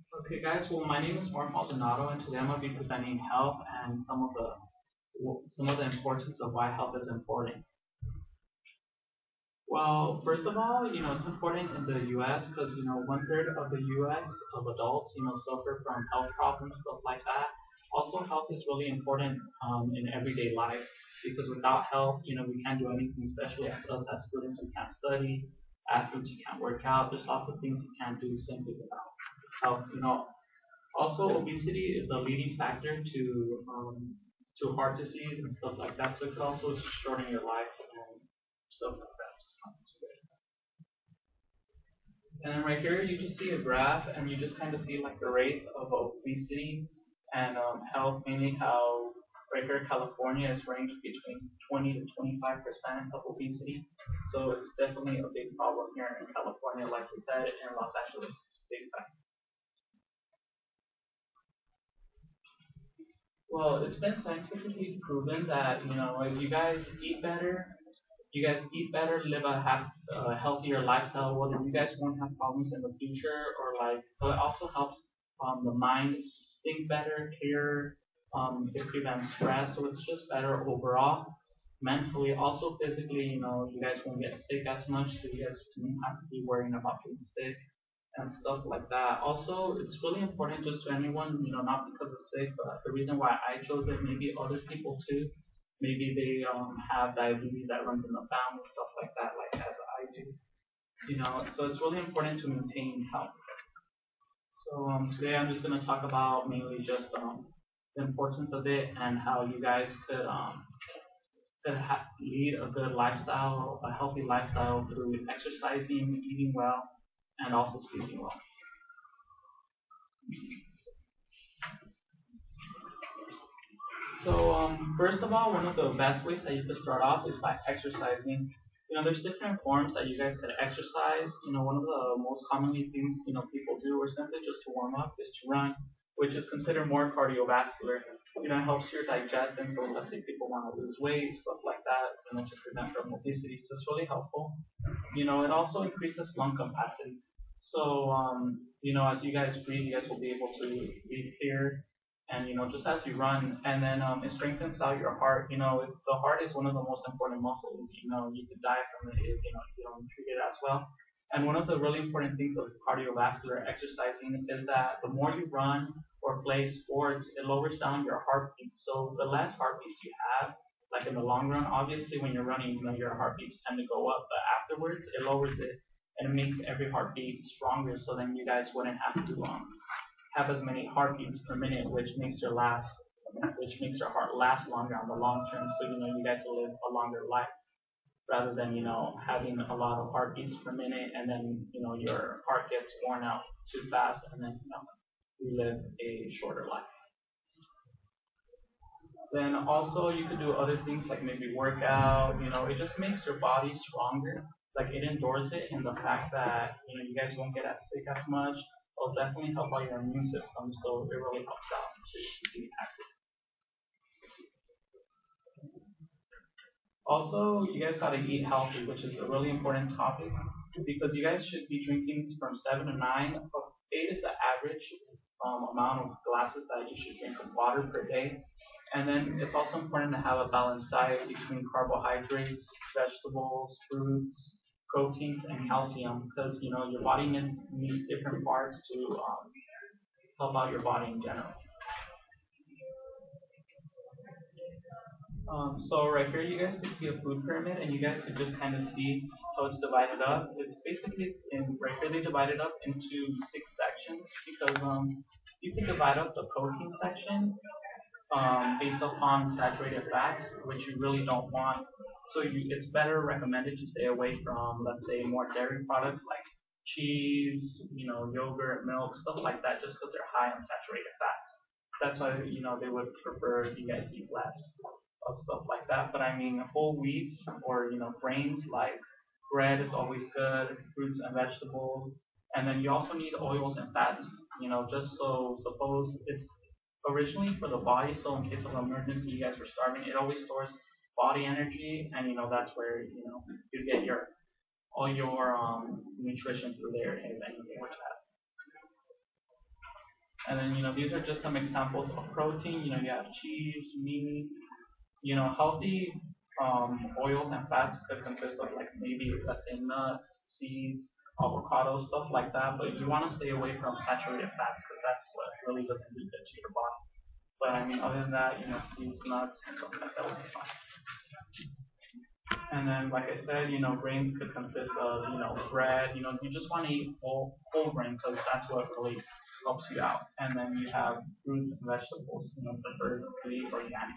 Okay, guys. Well, my name is Maldonado, and today I'm going to be presenting health and some of the importance of why health is important. Well, first of all, it's important in the U.S. because one third of the U.S. of adults, suffer from health problems, stuff like that. Also, health is really important in everyday life because without health, we can't do anything. Especially as students, we can't study. Athletes, you can't work out. There's lots of things you can't do simply without health. Also, obesity is a leading factor to heart disease and stuff like that. So it could also shorten your life and stuff like that. And then right here, you just see a graph, and you just kind of see like the rates of obesity and health, mainly how right here California is ranged between 20 to 25% of obesity. So it's definitely a big problem here in California, like we said, in Los Angeles, it's a big factor. Well, it's been scientifically proven that if you guys eat better, live a healthier lifestyle, well then you guys won't have problems in the future, or like it also helps the mind think better, clearer. It prevents stress, so it's just better overall. Mentally, also physically, you guys won't get sick as much, so you guys won't have to be worrying about getting sick and stuff like that. Also, it's really important just to anyone, not because of sick, but the reason why I chose it, maybe other people too. Maybe they have diabetes that runs in the family, stuff like that, like as I do. So it's really important to maintain health. So today I'm just going to talk about mainly just the importance of it and how you guys could lead a good lifestyle, a healthy lifestyle through exercising, eating well, and also sleeping well. So first of all, one of the best ways that you could start off is by exercising. There's different forms that you guys could exercise. One of the most commonly things people do, or simply just to warm up, is to run, which is considered more cardiovascular. It helps your digestion. So let's say people want to lose weight, stuff like that, to prevent from obesity. So it's really helpful. It also increases lung capacity. So as you guys breathe, you guys will be able to breathe clear, and just as you run, and then it strengthens out your heart. The heart is one of the most important muscles. You could die from it if you don't treat it as well. And one of the really important things of cardiovascular exercising is that the more you run or play sports, it lowers down your heartbeat. So the less heartbeats you have, like in the long run, obviously when you're running, your heartbeats tend to go up, but afterwards it lowers it and it makes every heartbeat stronger. So then you guys wouldn't have to have as many heartbeats per minute, which makes your heart last longer on the long term. So you guys will live a longer life rather than having a lot of heartbeats per minute, and then your heart gets worn out too fast, and then you live a shorter life. Then also you could do other things like maybe work out. It just makes your body stronger. Like it endorses it in the fact that you guys won't get as sick as much. It'll definitely help out your immune system, so it really helps out to be active. Also, you guys gotta eat healthy, which is a really important topic because you guys should be drinking from 7 to 9. 8 is the average amount of glasses that you should drink of water per day. And then it's also important to have a balanced diet between carbohydrates, vegetables, fruits, proteins, and calcium because your body needs different parts to help out your body in general. So right here, you guys can see a food pyramid, and you guys can just kind of see how it's divided up. It's basically right here they divide it up into 6 sections because you can divide up the protein section based upon saturated fats, which you really don't want. So it's better recommended to stay away from, let's say, more dairy products like cheese, yogurt, milk, stuff like that, just because they're high on saturated fats. That's why they would prefer you guys eat less of stuff like that. But I mean, whole wheats or grains like bread is always good, fruits and vegetables, and then you also need oils and fats. Just so suppose it's originally for the body, so in case of emergency, you guys were starving, it always stores body energy, and that's where you get your all your nutrition through there if anything were to happen. And then, these are just some examples of protein. You have cheese, meat, healthy oils and fats could consist of like maybe let's say nuts, seeds, avocado, stuff like that. But you want to stay away from saturated fats because that's what really doesn't do good to your body. But I mean, other than that, seeds, nuts, and stuff like that will be fine. And then, like I said, grains could consist of, bread. You just want to eat whole grain because that's what really helps you out. And then you have fruits and vegetables, preferred to eat organic.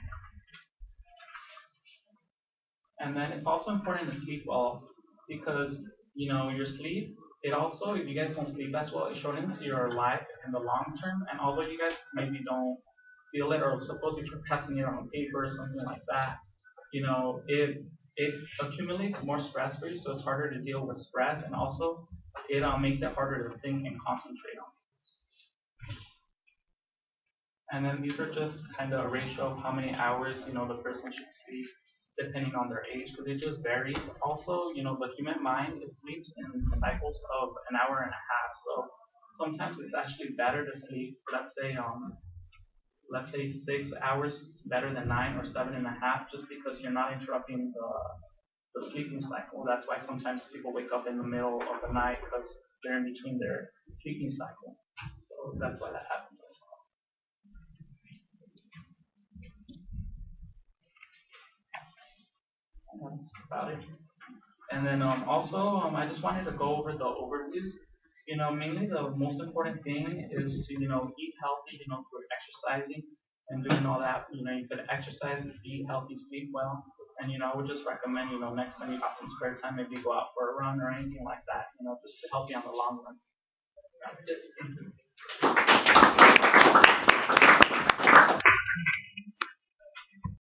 And then it's also important to sleep well because, your sleep, it also, if you guys don't sleep as well, it shortens your life in the long term. And although you guys maybe don't feel it or suppose you procrastinate on paper or something like that, it accumulates more stress for you, so it's harder to deal with stress, and also it makes it harder to think and concentrate on things. And then these are just kind of a ratio of how many hours the person should sleep depending on their age, because it just varies. Also, the human mind, it sleeps in cycles of an hour and a half, so sometimes it's actually better to sleep, let's say 6 hours better than 9 or 7.5, just because you're not interrupting the sleeping cycle. That's why sometimes people wake up in the middle of the night because they're in between their sleeping cycle. So that's why that happens as well. And that's about it. And then also, I just wanted to go over the overviews. Mainly the most important thing is to, eat healthy, through exercising and doing all that. You could exercise, eat healthy, sleep well. And, I would just recommend, next time you got some spare time, maybe go out for a run or anything like that, just to help you on the long run. That's it.